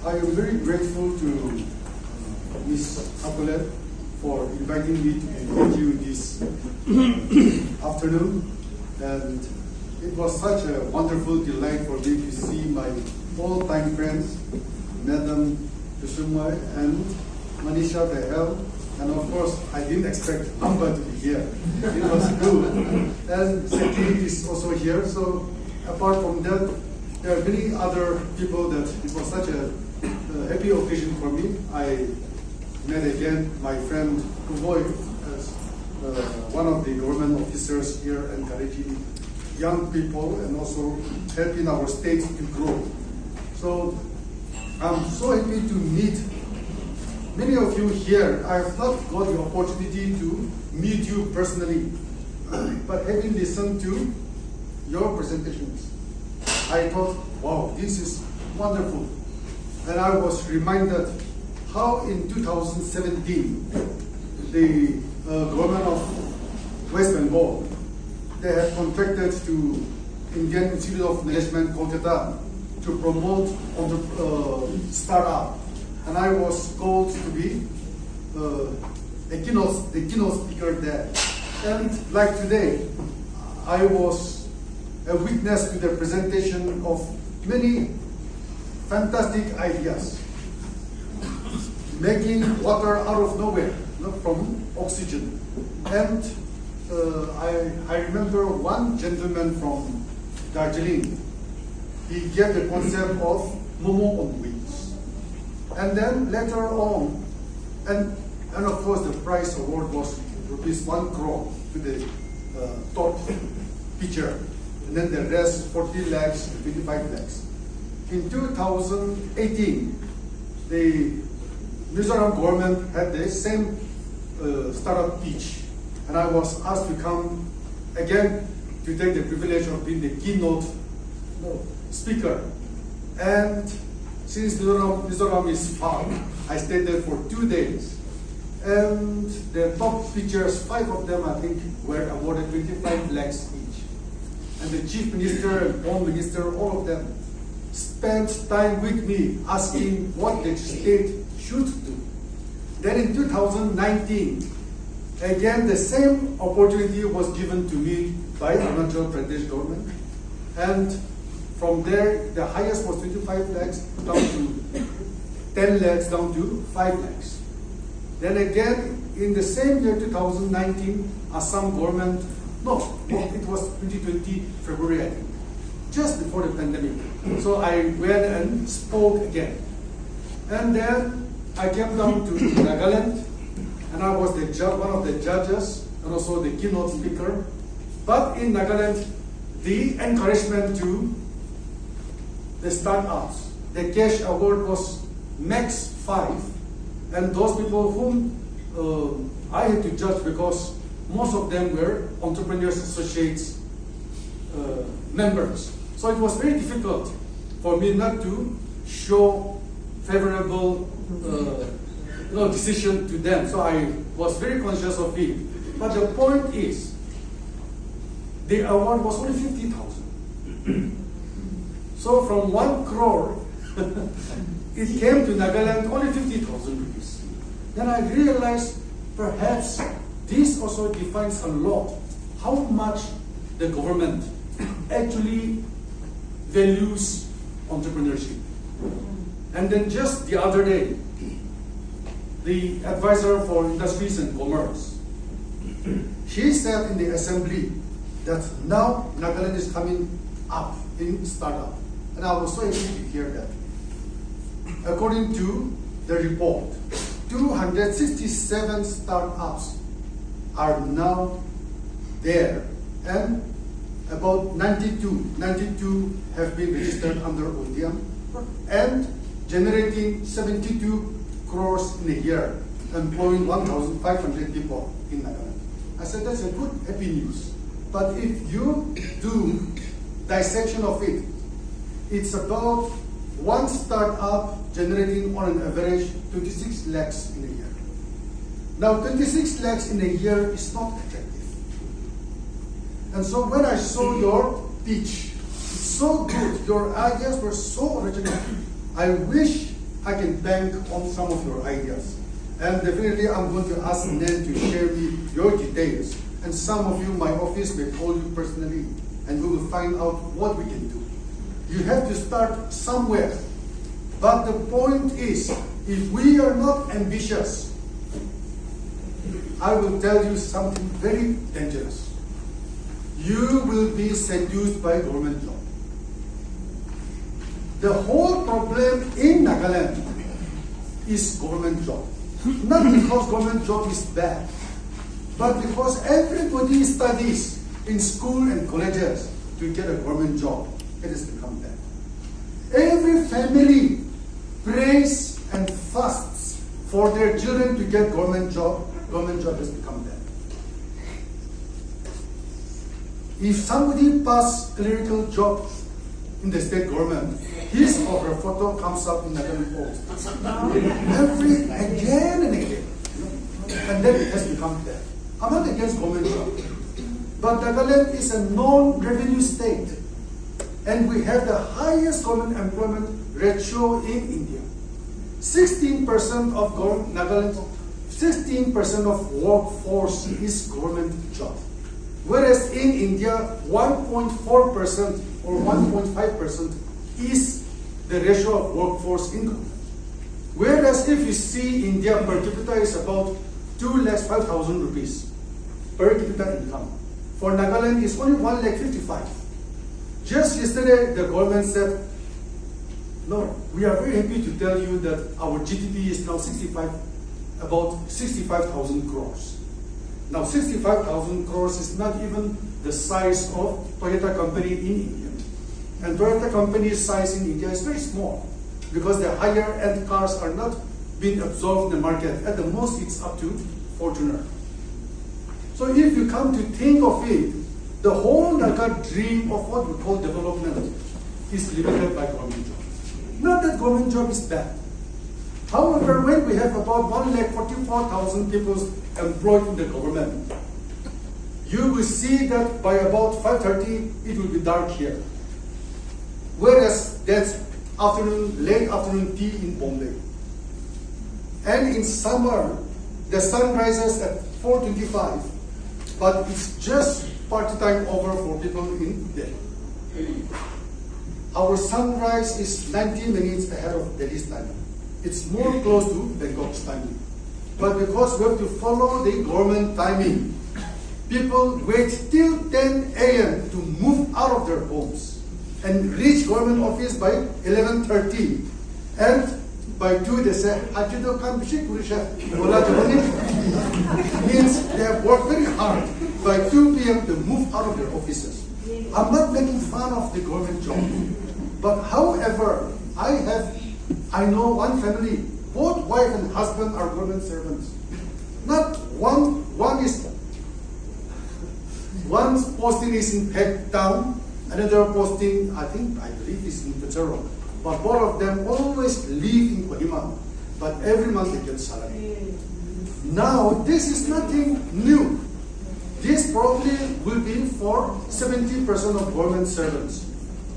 I am very grateful to Ms. Apulet for inviting me to meet you this afternoon. And it was such a wonderful delight for me to see my all-time friends, Madam Kusumai and Manisha Behel. And of course, I didn't expect Amba to be here. It was good. And Seti is also here. So apart from that, there are many other people that it was such a happy occasion for me. I met again my friend Kuboy as one of the government officers here, encouraging young people and also helping our state to grow. So I'm so happy to meet many of you here. I have not got the opportunity to meet you personally, but having listened to your presentations, I thought, wow, this is wonderful. And I was reminded how in 2017, the government of West Bengal, they had contracted to Indian Institute of Management, Kolkata, to promote startup. And I was called to be the keynote speaker there. And like today, I was a witness to the presentation of many fantastic ideas. Making water out of nowhere, from oxygen. And I remember one gentleman from Darjeeling. He gave the concept of Momo on wheels. And then later on, and of course the prize award was ₹1 crore to the top pitcher. And then the rest, 40 lakhs, 25 lakhs. In 2018, the Mizoram government had the same startup pitch. And I was asked to come again to take the privilege of being the keynote speaker. And since Mizoram is far, I stayed there for 2 days. And the top pitchers, 5 of them, I think, were awarded 25 lakhs each. And the chief minister and home minister, all of them, spent time with me asking what the state should do. Then in 2019, again the same opportunity was given to me by Arunachal Pradesh government. And from there, the highest was 25 lakhs down to 10 lakhs, down to 5 lakhs. Then again, in the same year, 2019, Assam government, it was 2020 February, I think, just before the pandemic. So I went and spoke again. And then I came down to Nagaland, and I was one of the judges and also the keynote speaker. But in Nagaland, the encouragement to the startups, the cash award was max 5. And those people whom I had to judge, because most of them were Entrepreneurs Associates members. So it was very difficult for me not to show favorable decision to them. So I was very conscious of it. But the point is, the award was only 50,000. So from 1 crore, it came to Nagaland only 50,000 rupees. Then I realized perhaps this also defines a lot how much the government actually values entrepreneurship. And then just the other day, the advisor for industries and commerce, she said in the assembly that now Nagaland is coming up in startup. And I was so happy to hear that. According to the report, 267 startups are now there, and about 92 have been registered under ODM and generating 72 crores in a year, employing 1,500 people in Nagaland. I said, that's a good, happy news. But if you do dissection of it, it's about one startup generating on an average 26 lakhs in a year. Now 26 lakhs in a year is not attractive. And so when I saw your pitch, it's so good, your ideas were so original. I wish I can bank on some of your ideas. And definitely I'm going to ask Nen to share me your details. And some of you, my office may call you personally, and we will find out what we can do. You have to start somewhere. But the point is, if we are not ambitious, I will tell you something very dangerous. You will be seduced by government job. The whole problem in Nagaland is government job. Not because government job is bad, but because everybody studies in school and colleges to get a government job. It has become bad. Every family prays and fasts for their children to get government job. Government job has become bad. If somebody passes clerical job in the state government, his or her photo comes up in Nagaland Post. Again and again. And then it has become bad. I'm not against government job. But Nagaland is a non-revenue state. And we have the highest government employment ratio in India. 16% of Nagaland, 16% of workforce is government job. Whereas in India, 1.4% or 1.5% is the ratio of workforce income. Whereas if you see India per capita is about 2,05,000 rupees per capita income. For Nagaland, it's only 1,55,000. Just yesterday, the government said, no, we are very happy to tell you that our GDP is now about 65,000 crores. Now, 65,000 crores is not even the size of Toyota company in India. And Toyota company's size in India is very small because the higher end cars are not being absorbed in the market. At the most, it's up to Fortuner. So if you come to think of it, the whole Naga dream of what we call development is limited by government job. Not that government job is bad. However, when we have about 1,44,000 people employed in the government, you will see that by about 5:30, it will be dark here. Whereas that's late afternoon tea in Bombay. And in summer, the sun rises at 4:25, but it's just party time over for people in Delhi. Our sunrise is 90 minutes ahead of Delhi's timing. It's more close to Bangkok's timing. But because we have to follow the government timing, people wait till 10 a.m. to move out of their homes and reach government office by 11:30. And by 2 they say, means they have worked very hard. By 2 p.m. they move out of their offices. I'm not making fun of the government job. But however, I know one family, both wife and husband are government servants. Not one is, one's posting is in Pet Town, another posting, I believe is in Petero. But both of them always live in Kohima. But every month they get salary. Now, this is nothing new. This probably will be for 70% of government servants.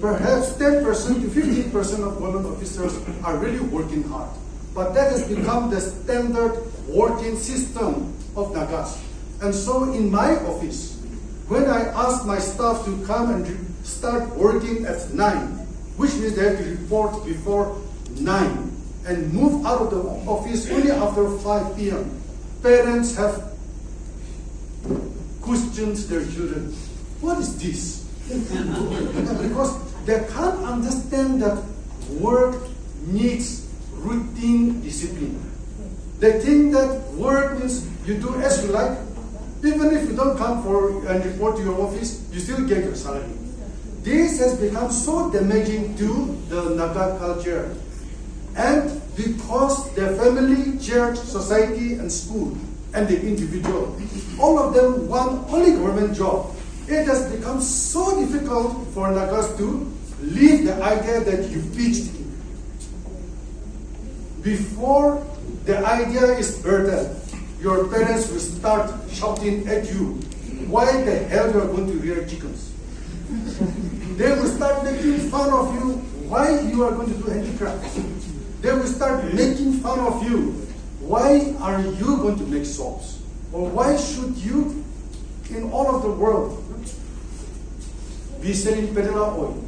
Perhaps 10% to 15% of government officers are really working hard. But that has become the standard working system of Nagas. And so in my office, when I ask my staff to come and start working at 9, which means they have to report before 9 and move out of the office only after 5 p.m. Parents have questioned their children. What is this? Because they can't understand that work needs routine discipline. They think that work means you do as you like. Even if you don't come for and report to your office, you still get your salary. This has become so damaging to the Naga culture. And because the family, church, society, and school, and the individual, all of them want only government job. It has become so difficult for Nagas to leave the idea that you pitched in. Before the idea is birthed, your parents will start shouting at you, why the hell you are going to rear chickens? They will start making fun of you, why you are going to do handicrafts. they will start making fun of you. Why are you going to make soaps? Or why should you, in all of the world, be selling perilla oil?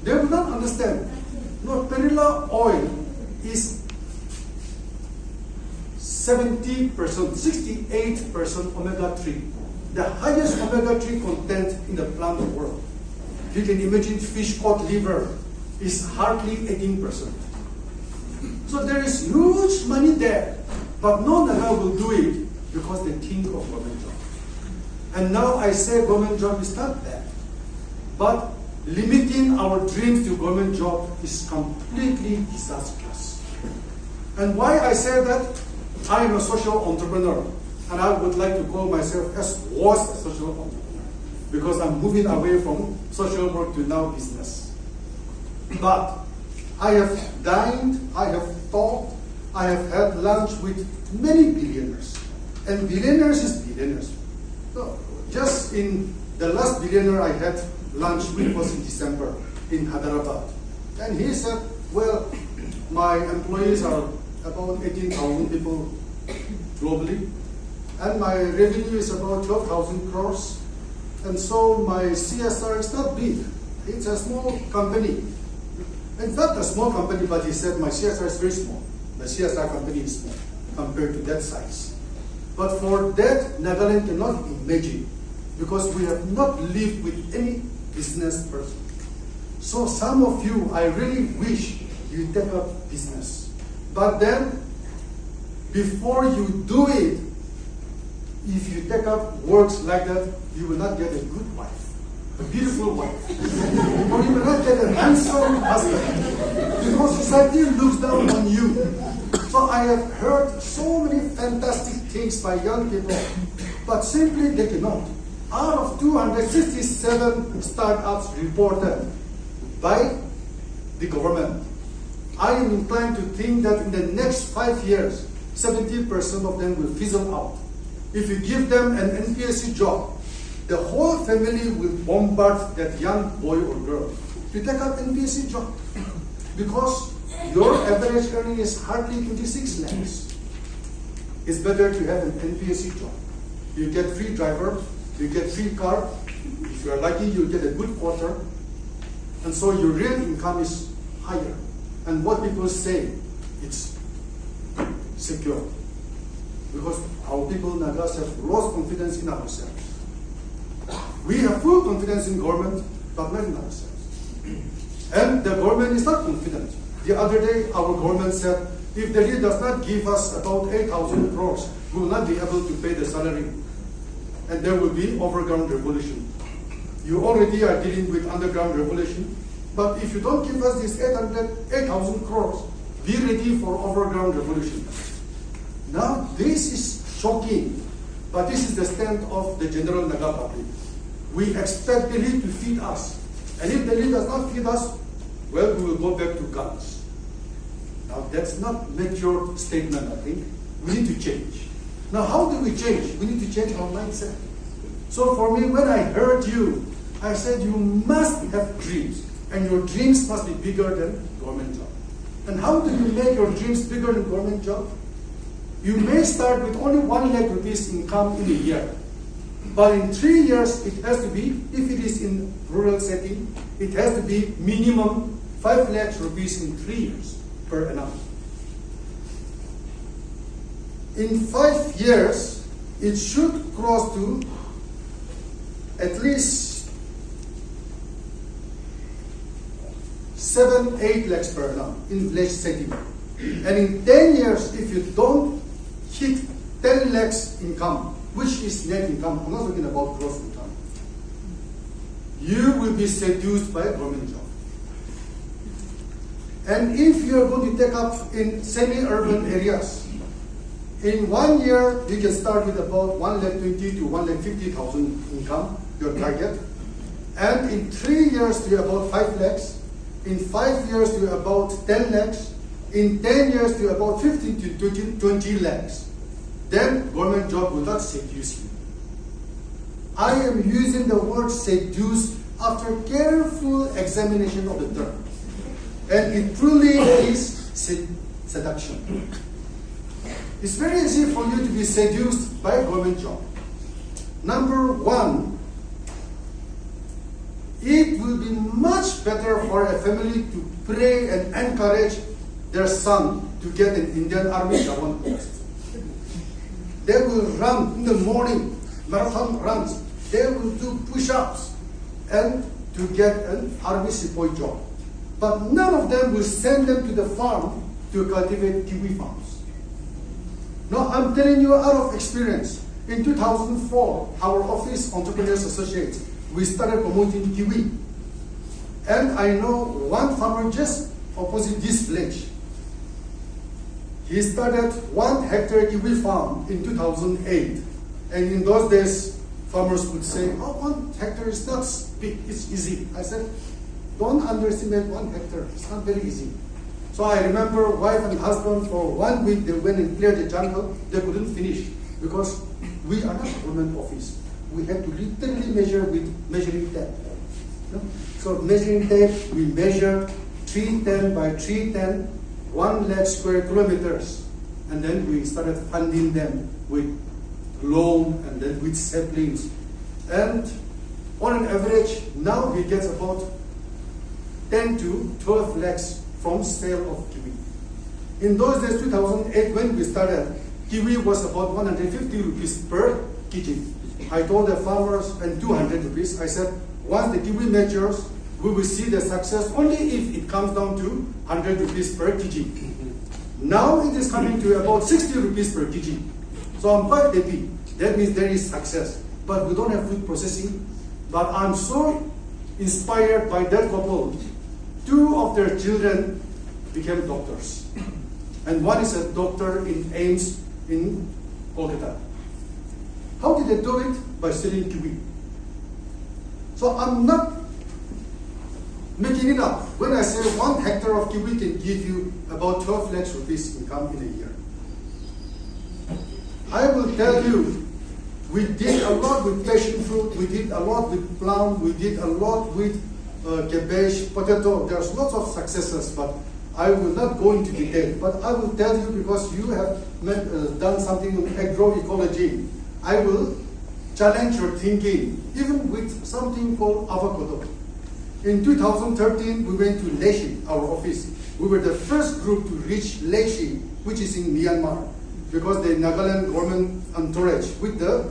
They will not understand. No, perilla oil is 70%, 68% omega-3. The highest omega-3 content in the plant world. You can imagine fish cod liver is hardly 18%. So there is huge money there, but no Naga will do it because they think of government job. And now I say government job is not bad, but limiting our dreams to government job is completely disastrous. And why I say that? I am a social entrepreneur, and I would like to call myself as was a social entrepreneur, because I'm moving away from social work to now business. But I have dined, I have talked, I have had lunch with many billionaires. And billionaires is billionaires. So just in the last billionaire I had lunch with was in December in Hyderabad. And he said, well, my employees are about 18,000 people globally. And my revenue is about 12,000 crores. And so my CSR is not big. It's a small company. It's not a small company, but he said my CSR is very small. The CSR company is small compared to that size. But for that, Nagaland cannot imagine, because we have not lived with any business person. So some of you, I really wish you take up business. But then, before you do it, if you take up works like that, you will not get a good wife, a beautiful wife. Or you will not get a handsome husband, because society looks down on you. So I have heard so many fantastic things by young people, but simply they cannot. Out of 267 startups reported by the government, I am inclined to think that in the next 5 years, 70% of them will fizzle out. If you give them an NPSC job, the whole family will bombard that young boy or girl to take up NPSC job, because your average earning is hardly 26 lakhs. It's better to have an NPSC job. You get free driver, you get free car. If you are lucky, you get a good quarter. And so your real income is higher. And what people say, it's secure. Because our people, Nagas, have lost confidence in ourselves. We have full confidence in government, but not in ourselves. And the government is not confident. The other day, our government said, if Delhi does not give us about 8,000 crores, we will not be able to pay the salary. And there will be overground revolution. You already are dealing with underground revolution, but if you don't give us this 8,000 crores, be ready for overground revolution. Now, this is shocking, but this is the stand of the general Naga public. We expect Delhi to feed us. And if Delhi does not feed us, well, we will go back to guns. Now, that's not mature statement, I think. We need to change. Now, how do we change? We need to change our mindset. So for me, when I heard you, I said you must have dreams. And your dreams must be bigger than government job. And how do you make your dreams bigger than government job? You may start with only 1 lakh rupees income in a year. But in 3 years, it has to be, if it is in rural setting, it has to be minimum 5 lakhs rupees in 3 years per annum. In 5 years, it should cross to at least 7-8 lakhs per annum in village setting. And in 10 years, if you don't hit 10 lakhs income, which is net income, I'm not talking about gross income, you will be seduced by a government job. And if you are going to take up in semi-urban areas, in 1 year, you can start with about 1,20,000 to 1,50,000 income, your target. And in 3 years to about 5 lakhs. In 5 years to about 10 lakhs. In 10 years to about 15 to 20 lakhs. Then government job will not seduce you. I am using the word seduce after careful examination of the term. And it truly is seduction. It's very easy for you to be seduced by a government job. Number one, it will be much better for a family to pray and encourage their son to get an Indian Army Jawan post. They will run in the morning, marathon runs. They will do push-ups and to get an army sepoy job. But none of them will send them to the farm to cultivate kiwi farms. No, I'm telling you out of experience. In 2004, our office, Entrepreneurs Associates, we started promoting kiwi. And I know one farmer just opposite this village. He started 1 hectare kiwi farm in 2008. And in those days, farmers would say, oh, 1 hectare is not big, it's easy. I said, don't underestimate 1 hectare, it's not very easy. So I remember wife and husband for 1 week, they went and cleared the jungle, they couldn't finish because we are not a government office. We had to literally measure with measuring tape. So measuring tape, we measured 310 by 310, 1 lakh square kilometers. And then we started funding them with loan and then with saplings. And on an average, now he gets about 10 to 12 lakhs from sale of kiwi. In those days, 2008, when we started, kiwi was about 150 rupees per kg. I told the farmers, and 200 rupees, I said, once the kiwi matures, we will see the success only if it comes down to 100 rupees per kg. Now it is coming to about 60 rupees per kg. So I'm quite happy. That means there is success. But we don't have food processing. But I'm so inspired by that couple. 2 of their children became doctors. And one is a doctor in AIIMS in Kolkata. How did they do it? By selling kiwi. So I'm not making it up. When I say 1 hectare of kiwi can give you about 12 lakhs rupees income in a year. I will tell you, we did a lot with passion fruit, we did a lot with plum, we did a lot with cabbage, potato. There's lots of successes, but I will not go into detail. But I will tell you because you have done something with agroecology. I will challenge your thinking, even with something called avocado. In 2013, we went to Leishi, our office. We were the first group to reach Leishi, which is in Myanmar, because the Nagaland government entourage with the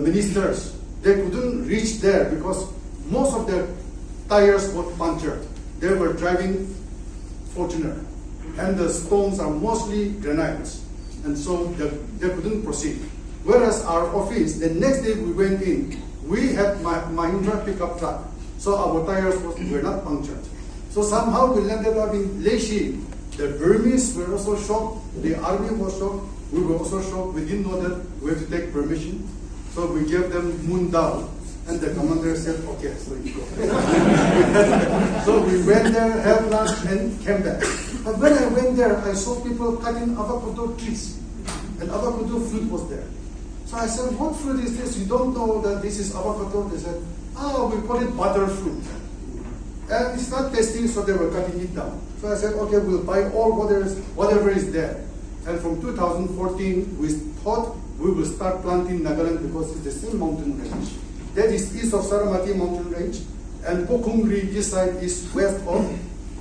ministers, they couldn't reach there because most of their tires were punctured. They were driving Fortuner, and the stones are mostly granites, and so they couldn't proceed. Whereas our office, the next day we went in, we had Mahindra pickup truck, so our tires were not punctured. So somehow we landed up in Leishi. The Burmese were also shocked, the army was shocked, we were also shocked. We didn't know that we had to take permission. So we gave them moon dal, and the commander said, okay, so you go. So we went there, had lunch, and came back. But when I went there, I saw people cutting avocado trees, and avocado fruit was there. So I said, what fruit is this? You don't know that this is avocado? They said, oh, we call it butter fruit. And it's not tasting, so they were cutting it down. So I said, okay, we'll buy all whatever is there. And from 2014, we thought we will start planting Nagaland because it's the same mountain range. That is east of Saramati mountain range, and Pokungri, this side, is west of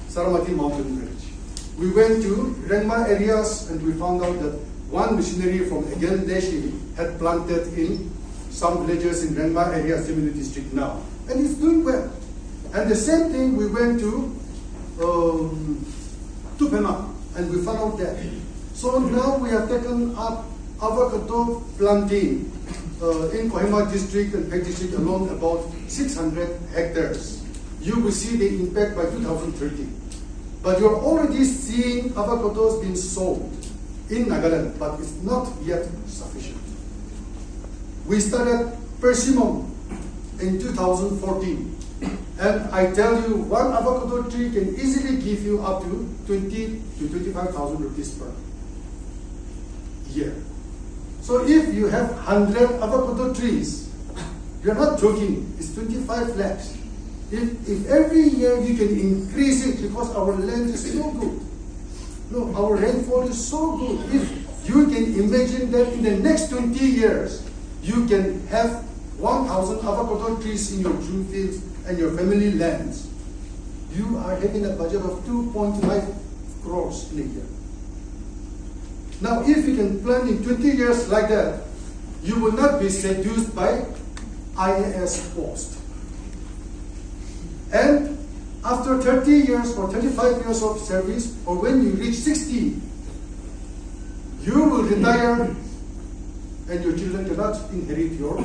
Saramati mountain range. We went to Renma areas and we found out that one missionary from again Leishi had planted in some villages in Renma area, Zemuni district now. And it's doing well. And the same thing, we went to Tupema and we found out that. So now we have taken up avocado planting in Kohima district and Phek district alone about 600 hectares. You will see the impact by 2030. But you're already seeing avocados being sold in Nagaland, but it's not yet sufficient. We started persimmon in 2014. And I tell you, one avocado tree can easily give you up to 20 to 25,000 rupees per year. So if you have 100 avocado trees, you're not joking, it's 25 lakhs. If every year you can increase it because our land is so good, No, our rainfall is so good. If you can imagine that in the next 20 years, you can have 1,000 avocado trees in your June fields and your family lands, you are having a budget of 2.5 crores in a year. Now, if you can plan in 20 years like that, you will not be seduced by IAS post. And after 30 years or 35 years of service, or when you reach 60, you will retire and your children cannot inherit your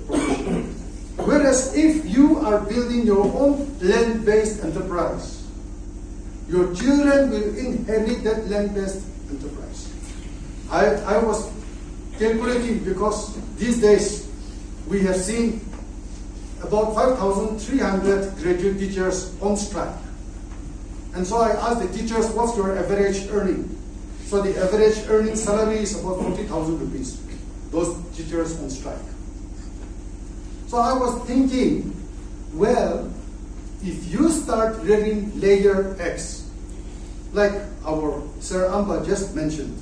profession. Whereas if you are building your own land-based enterprise, your children will inherit that land-based enterprise. I was calculating because these days we have seen about 5,300 graduate teachers on strike. And so I asked the teachers, what's your average earning? So the average earning salary is about 40,000 rupees, those teachers on strike. So I was thinking, well, if you start rearing layer eggs, like our Sir Amba just mentioned,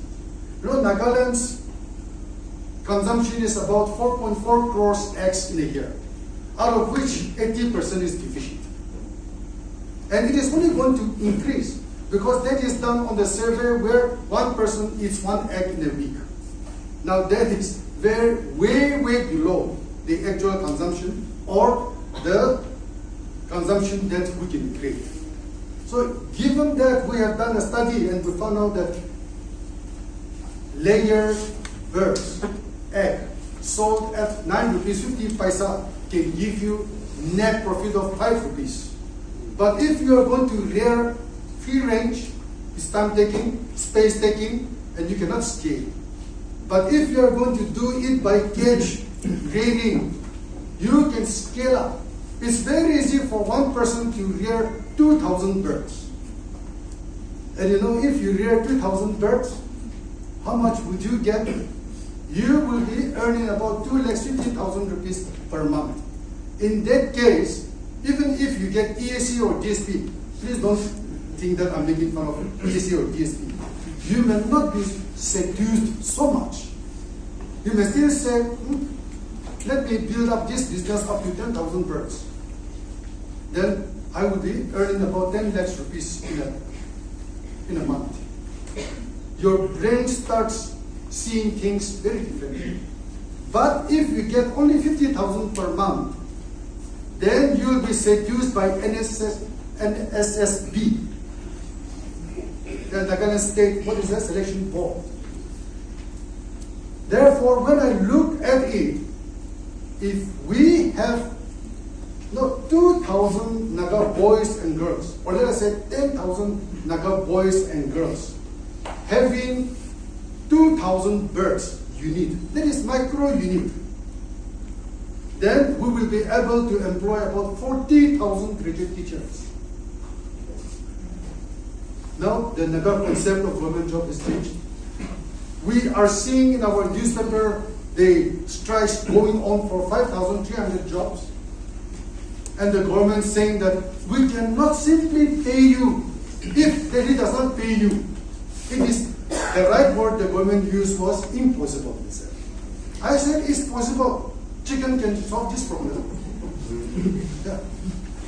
you know, Nagaland's consumption is about 4.4 crores eggs in a year, out of which 80% is deficient. And it is only going to increase because that is done on the survey where one person eats one egg in a week. Now that is way below the actual consumption or the consumption that we can create. So given that we have done a study and we found out that layer birds, egg, sold at 9 rupees 50 paisa can give you net profit of 5 rupees. But if you are going to rear free range, it's time taking, space taking, and you cannot scale. But if you are going to do it by cage rearing, you can scale up. It's very easy for one person to rear 2,000 birds. And you know, if you rear 2,000 birds, how much would you get? You will be earning about 2,50,000 rupees per month. In that case, even if you get EAC or DSP, please don't think that I'm making fun of EAC or DSP. You may not be seduced so much. You may still say, let me build up this business up to 10,000 birds. Then I would be earning about 10 lakhs rupees in a month. Your brain starts seeing things very differently. But if you get only 50,000 per month, then you will be seduced by NSSB, the Nagaland State, what is that, selection board. Therefore, when I look at it, if we have 2,000 Naga boys and girls, or let us say 10,000 Naga boys and girls, having 2,000 birds unit, that is micro unit, then we will be able to employ about 40,000 graduate teachers. Now, the Naga concept of government job is changed. We are seeing in our newspaper the strikes going on for 5,300 jobs. And the government saying that we cannot simply pay you if Delhi does not pay you. It is, the right word the government used was impossible, they said. I said it's possible. Chicken can solve this problem.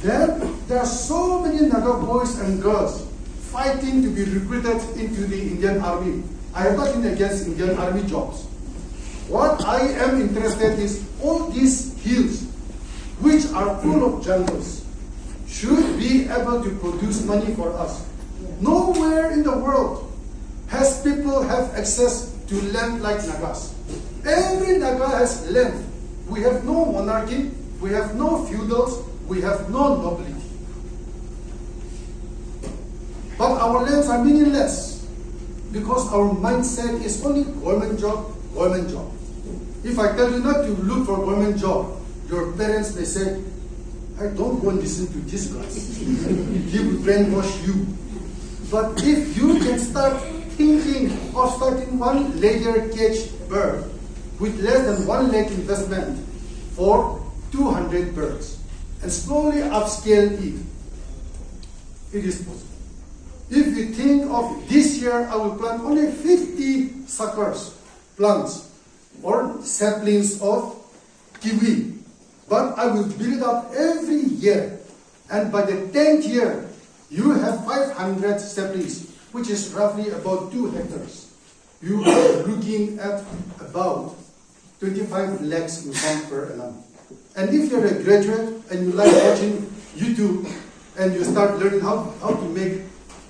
Then there are so many Naga boys and girls fighting to be recruited into the Indian Army. I have nothing against Indian Army jobs. What I am interested in is all these hills, which are full of jungles, should be able to produce money for us. Nowhere in the world has people have access to land like Nagas. Every Naga has land. We have no monarchy, we have no feudals, we have no nobility. But our lands are meaningless because our mindset is only government job, government job. If I tell you not to look for government job, your parents may say, I don't go and listen to this guy. He will brainwash you. But if you can start thinking of starting one layer cage bird with less than 1 lakh investment for 200 birds and slowly upscale it, it is possible. If you think of this year, I will plant only 50 suckers, plants, or saplings of kiwi. But I will build it up every year. And by the 10th year, you have 500 saplings, which is roughly about 2 hectares. You are looking at about 25 lakhs income per annum. And if you're a graduate and you like watching YouTube and you start learning how to make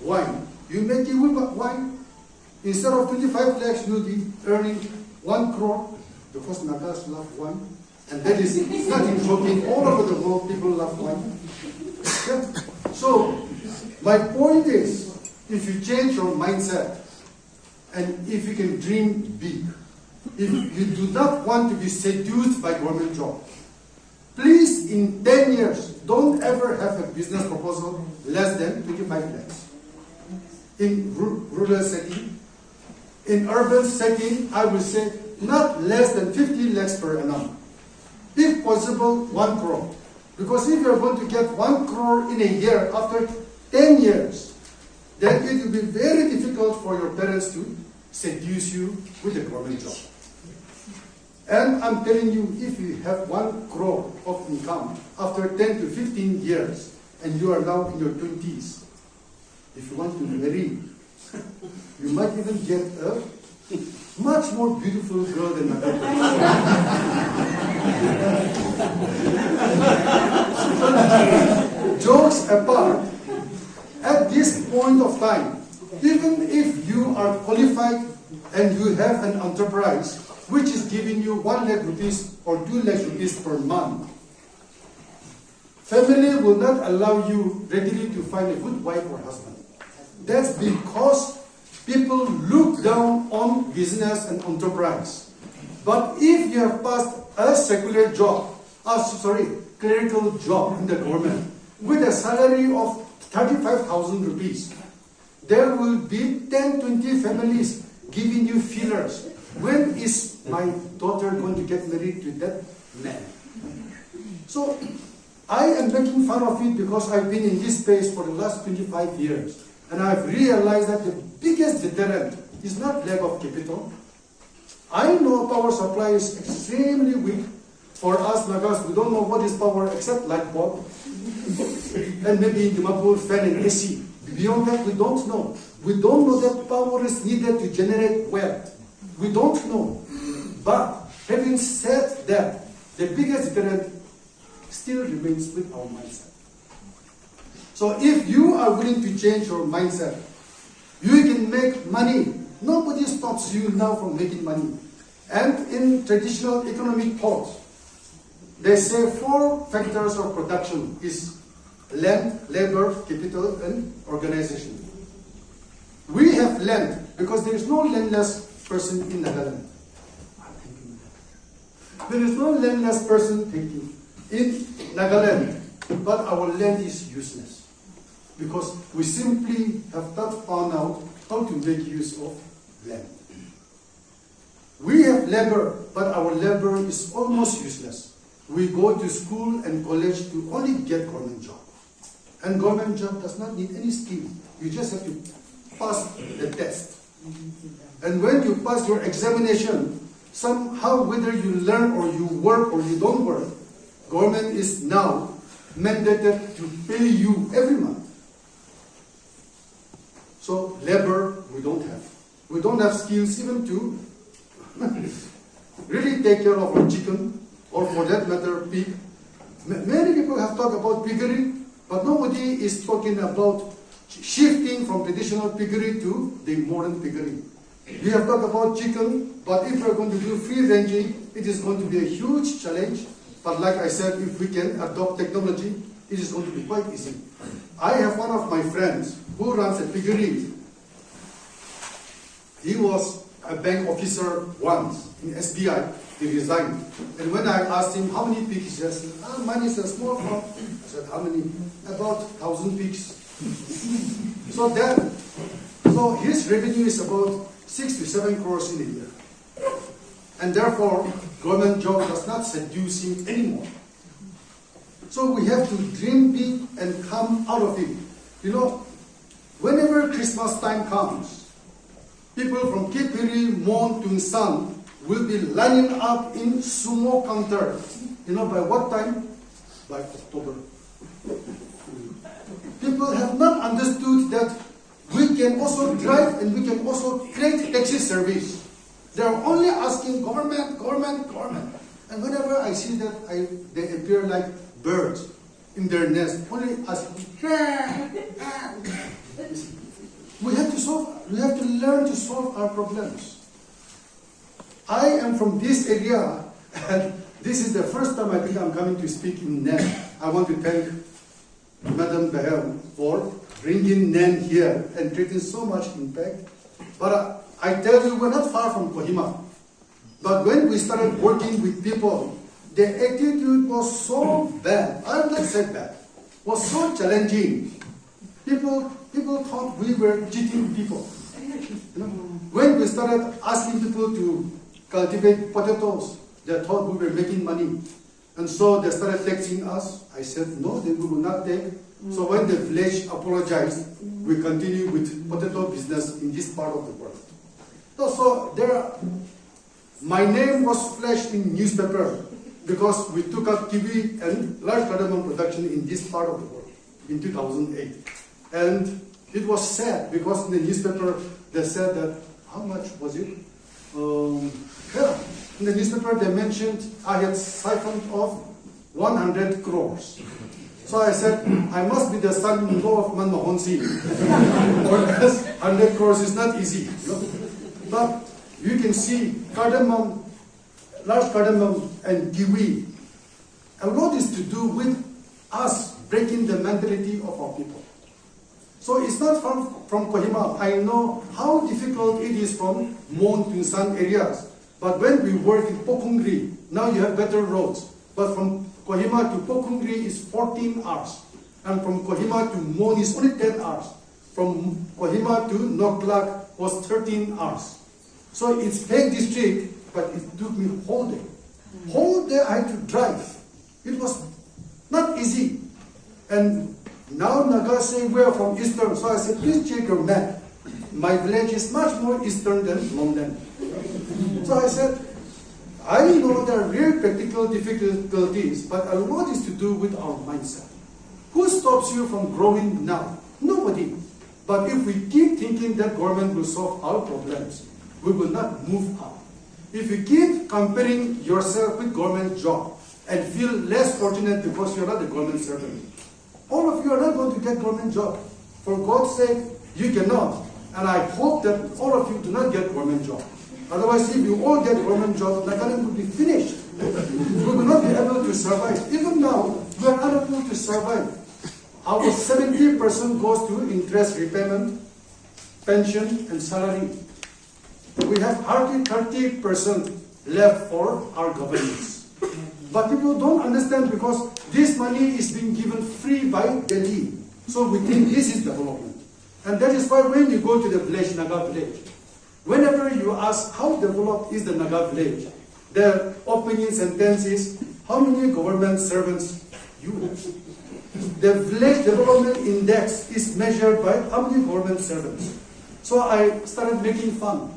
wine, you make kiwi wine. Instead of 25 lakhs, you'll be earning 1 crore, because Nagas love wine. And that is nothing joking. All over the world, people love wine. Yeah. So, my point is, if you change your mindset, and if you can dream big, if you do not want to be seduced by government job, please, in 10 years, don't ever have a business proposal less than 25 lakhs. In rural setting, in urban setting, I will say not less than 50 lakhs per annum. If possible, 1 crore. Because if you're going to get 1 crore in a year after 10 years, then it will be very difficult for your parents to seduce you with a government job. And I'm telling you, if you have 1 crore of income after 10 to 15 years, and you are now in your 20s, if you want to marry, you might even get a much more beautiful girl than my daughter. Jokes apart, at this point of time, even if you are qualified and you have an enterprise which is giving you 1 lakh rupees or 2 lakh rupees per month, family will not allow you readily to find a good wife or husband. That's because people look down on business and enterprise. But if you have passed a secular job, clerical job in the government with a salary of 35,000 rupees, there will be 10-20 families giving you feelers. When is my daughter going to get married to that man? So I am making fun of it because I've been in this space for the last 25 years. And I've realized that the biggest deterrent is not lack of capital. I know power supply is extremely weak. For us Nagas, we don't know what is power except light bulb. And maybe in Dimapur, fan and AC. Beyond that, we don't know. We don't know that power is needed to generate wealth. We don't know. But having said that, the biggest deterrent still remains with our mindset. So if you are willing to change your mindset, you can make money. Nobody stops you now from making money. And in traditional economic thought, they say 4 factors of production is land, labor, capital, and organization. We have land because there is no landless person in Nagaland. There is no landless person in Nagaland, but our land is useless because we simply have not found out how to make use of land. We have labor, but our labor is almost useless. We go to school and college to only get government job. And government job does not need any skill. You just have to pass the test. And when you pass your examination, somehow whether you learn or you work or you don't work, government is now mandated to pay you every month. So labor, we don't have. We don't have skills even to really take care of our chicken, or for that matter, pig. Many people have talked about piggery, but nobody is talking about shifting from traditional piggery to the modern piggery. We have talked about chicken, but if we're going to do free ranging, it is going to be a huge challenge. But like I said, if we can adopt technology, it is going to be quite easy. I have one of my friends who runs a piggery. He was a bank officer once in SBI. He resigned. And when I asked him how many pigs, he said, mine is a small farm. I said, how many? About 1,000 pigs. So his revenue is about 6 to 7 crores in a year. And therefore, government job does not seduce him anymore. So we have to dream big and come out of it. You know, whenever Christmas time comes, people from Kipiri, Mon, Tungsan will be lining up in sumo counter. You know by what time? By October. People have not understood that we can also drive and we can also create taxi service. They are only asking government, government, government. And whenever I see that, they appear like birds in their nest, only asking. We have to learn to solve our problems. I am from this area, and this is the first time I think I'm coming to speak in NEN. I want to thank Madam Behel for bringing NEN here and creating so much impact. But I tell you, we're not far from Kohima. But when we started working with people, the attitude was so bad. I would not say bad. Was so challenging. People thought we were cheating people. You know? When we started asking people to cultivate potatoes, they thought we were making money. And so they started taxing us. I said, no, then we will not take. So when the village apologized, we continue with potato business in this part of the world. So my name was flashed in newspaper because we took up kiwi and large cardamom production in this part of the world in 2008. And it was sad because in the newspaper they said that, how much was it? In the newspaper they mentioned I had siphoned off 100 crores. So I said, I must be the son-in-law of Manmohan Singh. Because 100 crores is not easy. You know? But you can see cardamom, large cardamom and kiwi. A lot is to do with us breaking the mentality of our people. So it's not from Kohima. I know how difficult it is from Mon, Tungsan areas. But when we work in Pokungri, now you have better roads. But from Kohima to Pokungri is 14 hours. And from Kohima to Mon is only 10 hours. From Kohima to Noklak was 13 hours. So it's Peg district, but it took me whole day. Whole day I had to drive. It was not easy. And now Naga say we are from eastern, so I said, please check your map. My village is much more eastern than Longden. So I said, I know there are real practical difficulties, but a lot is to do with our mindset. Who stops you from growing now? Nobody. But if we keep thinking that government will solve our problems, we will not move up. If you keep comparing yourself with government job and feel less fortunate because you're not a government servant, all of you are not going to get government job. For God's sake, you cannot. And I hope that all of you do not get government job. Otherwise, if you all get government job, Nagaland will be finished. We will not be able to survive. Even now, we are unable to survive. Our 70% goes to interest repayment, pension, and salary. We have hardly 30% left for our governance. But people don't understand because this money is being given free by Delhi. So we think this is development. And that is why when you go to the village, Naga village, whenever you ask how developed is the Naga village, their opening sentence is, how many government servants you have? The village development index is measured by how many government servants. So I started making fun.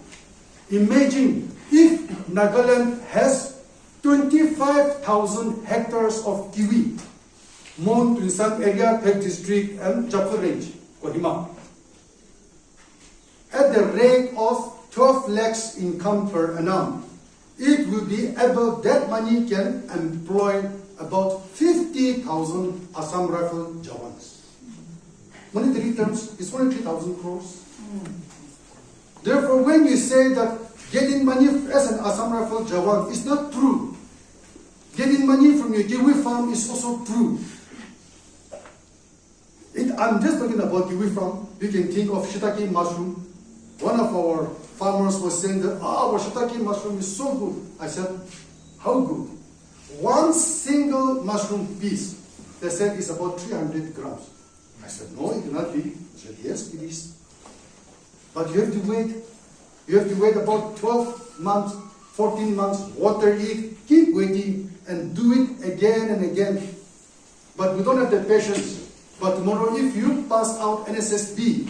Imagine if Nagaland has 25,000 hectares of kiwi, Mon, Tungsan area, Peg district, and Japur range, Kohima. At the rate of 12 lakhs income per annum, it will be able, that money can employ about 50,000 Assam Rifle Jawans. Monetary terms, it's only 3,000 crores. Therefore, when you say that getting money as an Assam Rifle Jawan is not true, getting money from your kiwi farm is also true. I'm just talking about kiwi farm. You can think of shiitake mushroom. One of our farmers was saying that, our shiitake mushroom is so good. I said, how good? One single mushroom piece, they said, is about 300 grams. I said, no, it cannot be. I said, yes, it is. But you have to wait. You have to wait about 12 months, 14 months, water it, keep waiting, and do it again and again. But we don't have the patience. But tomorrow, if you pass out NSSB,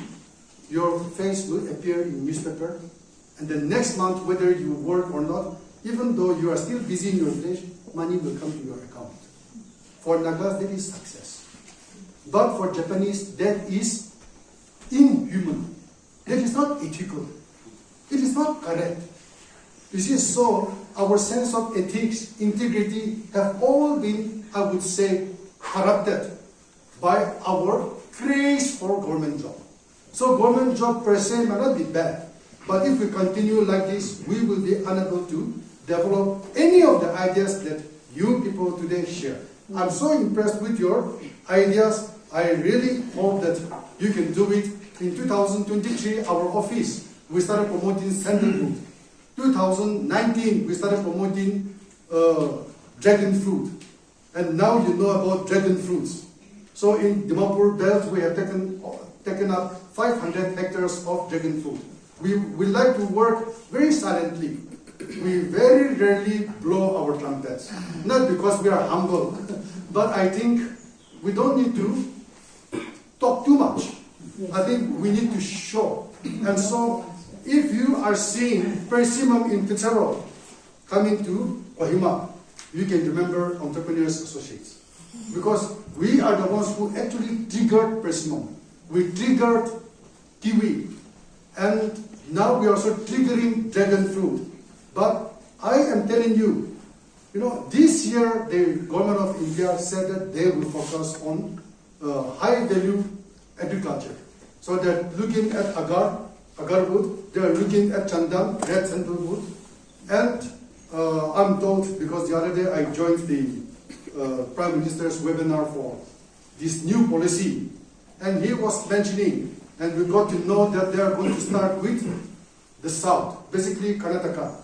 your face will appear in newspaper, and the next month, whether you work or not, even though you are still busy in your village, money will come to your account. For Nagas, that is success. But for Japanese, that is inhuman. That is not ethical. It is not correct. You see, so our sense of ethics, integrity have all been, I would say, corrupted by our craze for government job. So government job per se may not be bad, but if we continue like this, we will be unable to develop any of the ideas that you people today share. I'm so impressed with your ideas. I really hope that you can do it. In 2023, our office, we started promoting sandalwood. 2019, we started promoting dragon fruit. And now you know about dragon fruits. So in Dimapur belt, we have taken up 500 hectares of dragon fruit. We like to work very silently. We very rarely blow our trumpets. Not because we are humble, but I think we don't need to talk too much. I think we need to show. And so, if you are seeing persimmon in Fitzgerald coming to Kohima, you can remember Entrepreneurs Associates. Because we are the ones who actually triggered persimmon. We triggered kiwi. And now we are also triggering dragon fruit. But I am telling you, this year the government of India said that they will focus on high value agriculture. So they're looking at agar wood, they're looking at chandan, red sandalwood, and I'm told, because the other day I joined the Prime Minister's webinar for this new policy, and he was mentioning, and we got to know that they are going to start with the south, basically Karnataka.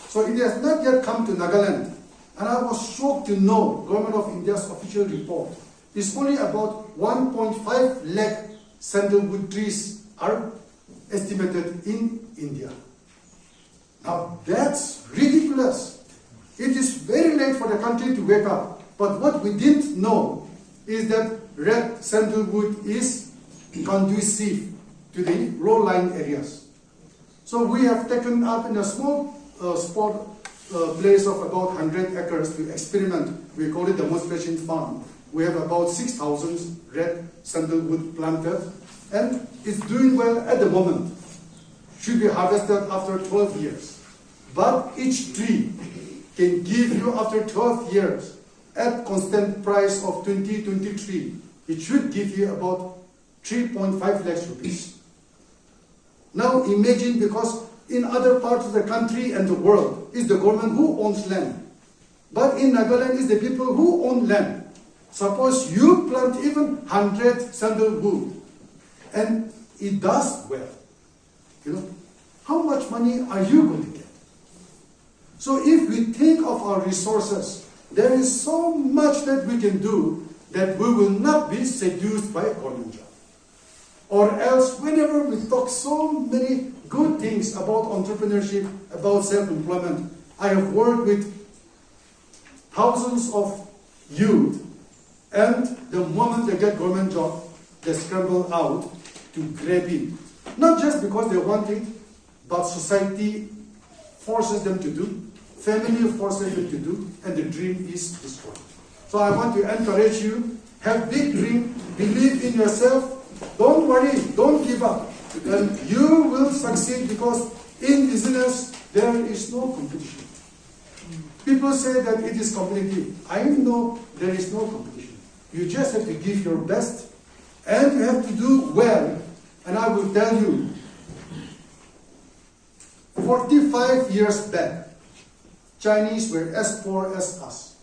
So it has not yet come to Nagaland, and I was shocked to know Government of India's official report is only about 1.5 lakh sandalwood trees are estimated in India. Now that's ridiculous. It is very late for the country to wake up. But what we didn't know is that red sandalwood is conducive to the low-lying areas. So we have taken up in a small place of about 100 acres to experiment. We call it demonstration farm. We have about 6,000 red sandalwood planted, and it's doing well at the moment. Should be harvested after 12 years. But each tree can give you, after 12 years, at constant price of 2023, it should give you about 3.5 lakhs rupees. Now imagine, because in other parts of the country and the world, it's the government who owns land. But in Nagaland, it's the people who own land. Suppose you plant even 100 sandalwood, and it does well. How much money are you going to get? So if we think of our resources, there is so much that we can do that we will not be seduced by a government job. Or else, whenever we talk so many good things about entrepreneurship, about self-employment, I have worked with thousands of youth, and the moment they get government job, they scramble out to grab it. Not just because they want it, but society forces them to do, family forces them to do, and the dream is destroyed. So I want to encourage you, have big dream, believe in yourself, don't worry, don't give up. And you will succeed, because in business, there is no competition. People say that it is competitive. I know there is no competition. You just have to give your best, and you have to do well. And I will tell you, 45 years back, Chinese were as poor as us.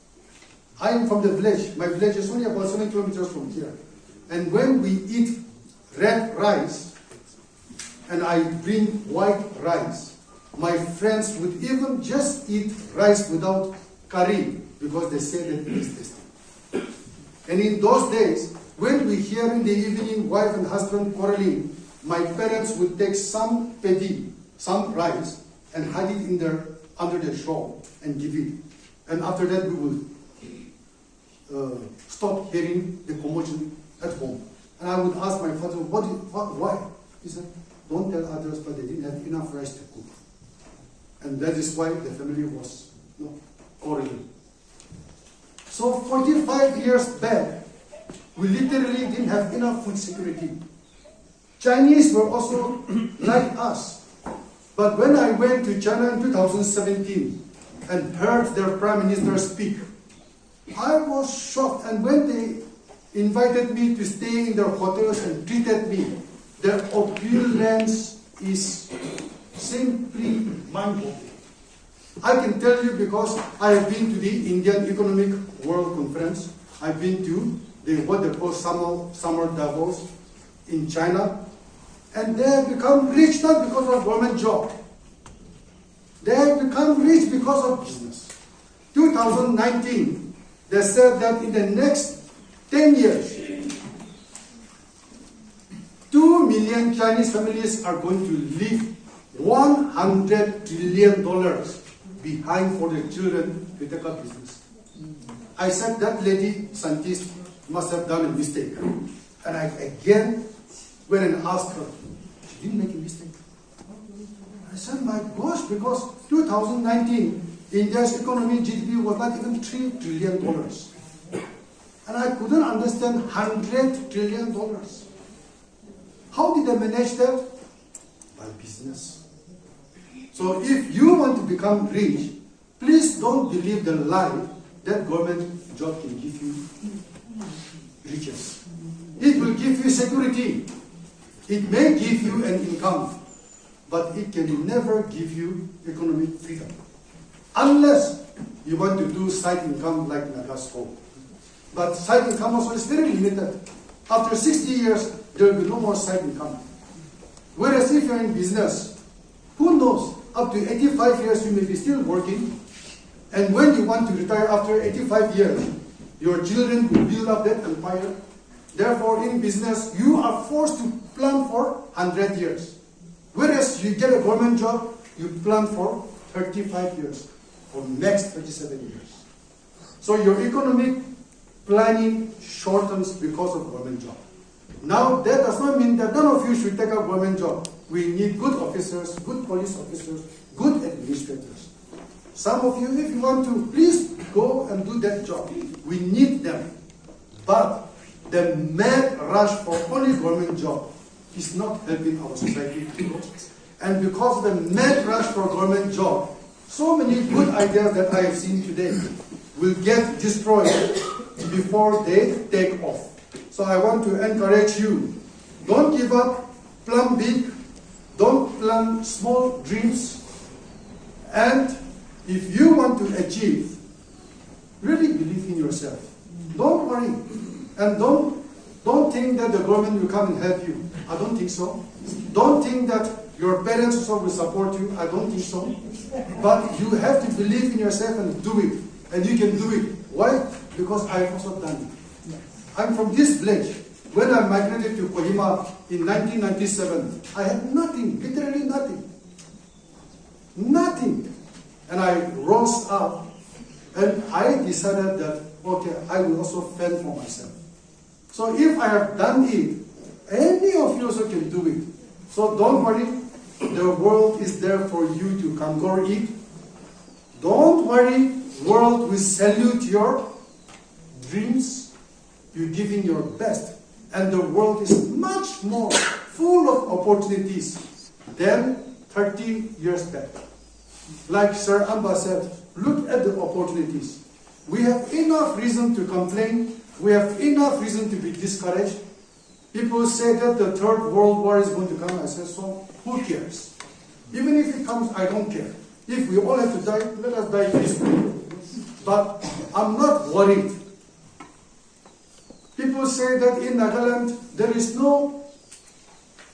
I am from the village. My village is only about 7 kilometers from here. And when we eat red rice, and I bring white rice, my friends would even just eat rice without curry, because they say that it is tasty. And in those days, when we hear in the evening wife and husband quarreling, my parents would take some paddy, some rice, and hide it in under the shawl and give it. And after that, we would stop hearing the commotion at home. And I would ask my father, why? He said, don't tell others, but they didn't have enough rice to cook. And that is why the family was quarreling. So 45 years back, we literally didn't have enough food security. Chinese were also like us. But when I went to China in 2017 and heard their Prime Minister speak, I was shocked. And when they invited me to stay in their hotels and treated me, their opulence is simply mind-boggling. I can tell you because I have been to the Indian Economic World Conference. I've been to what they call summer Davos in China. And they have become rich not because of government job. They have become rich because of business. 2019, they said that in the next 10 years, 2 million Chinese families are going to leave $100 trillion behind for their children to take up business. I said that lady scientist must have done a mistake. And I again went and asked her, she didn't make a mistake. I said, my gosh, because 2019, India's economy GDP was not even $3 trillion. And I couldn't understand $100 trillion. How did they manage that? By business. So if you want to become rich, please don't believe the lie that government job can give you riches. It will give you security. It may give you an income, but it can never give you economic freedom. Unless you want to do side income like Nagasco. But side income also is very limited. After 60 years, there will be no more side income. Whereas if you're in business, who knows, up to 85 years you may be still working, and when you want to retire after 85 years, your children will build up that empire. Therefore, in business, you are forced to plan for 100 years. Whereas you get a government job, you plan for 35 years, or next 37 years. So your economic planning shortens because of government job. Now, that does not mean that none of you should take a government job. We need good officers, good police officers, good administrators. Some of you, if you want to, please go and do that job. We need them. But the mad rush for only government job is not helping our society to grow. And because of the mad rush for government job, so many good ideas that I have seen today will get destroyed before they take off. So I want to encourage you, don't give up, plan big, don't plan small dreams, and if you want to achieve, really believe in yourself. Don't worry, and don't think that the government will come and help you. I don't think so. Don't think that your parents also will support you. I don't think so. But you have to believe in yourself and do it. And you can do it. Why? Because I've also done it. I'm from this village. When I migrated to Kohima in 1997, I had nothing, literally nothing. Nothing. And I rose up and I decided that, okay, I will also fend for myself. So if I have done it, any of you also can do it. So don't worry, the world is there for you to conquer it. Don't worry, world will salute your dreams. You're giving your best. And the world is much more full of opportunities than 30 years back. Like Sir Amba said, look at the opportunities. We have enough reason to complain. We have enough reason to be discouraged. People say that the Third World War is going to come. I say, so who cares? Even if it comes, I don't care. If we all have to die, let us die peacefully. But I'm not worried. People say that in Nagaland there is no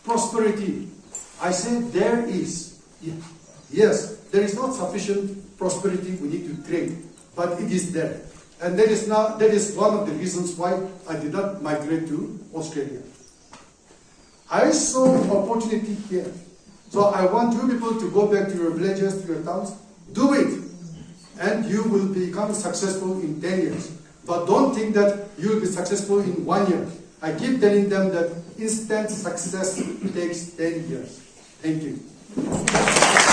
prosperity. I say there is. Yes, there is not sufficient prosperity. We need to trade, but it is there. And that is one of the reasons why I did not migrate to Australia. I saw opportunity here. So I want you people to go back to your villages, to your towns. Do it. And you will become successful in 10 years. But don't think that you will be successful in 1 year. I keep telling them that instant success takes 10 years. Thank you.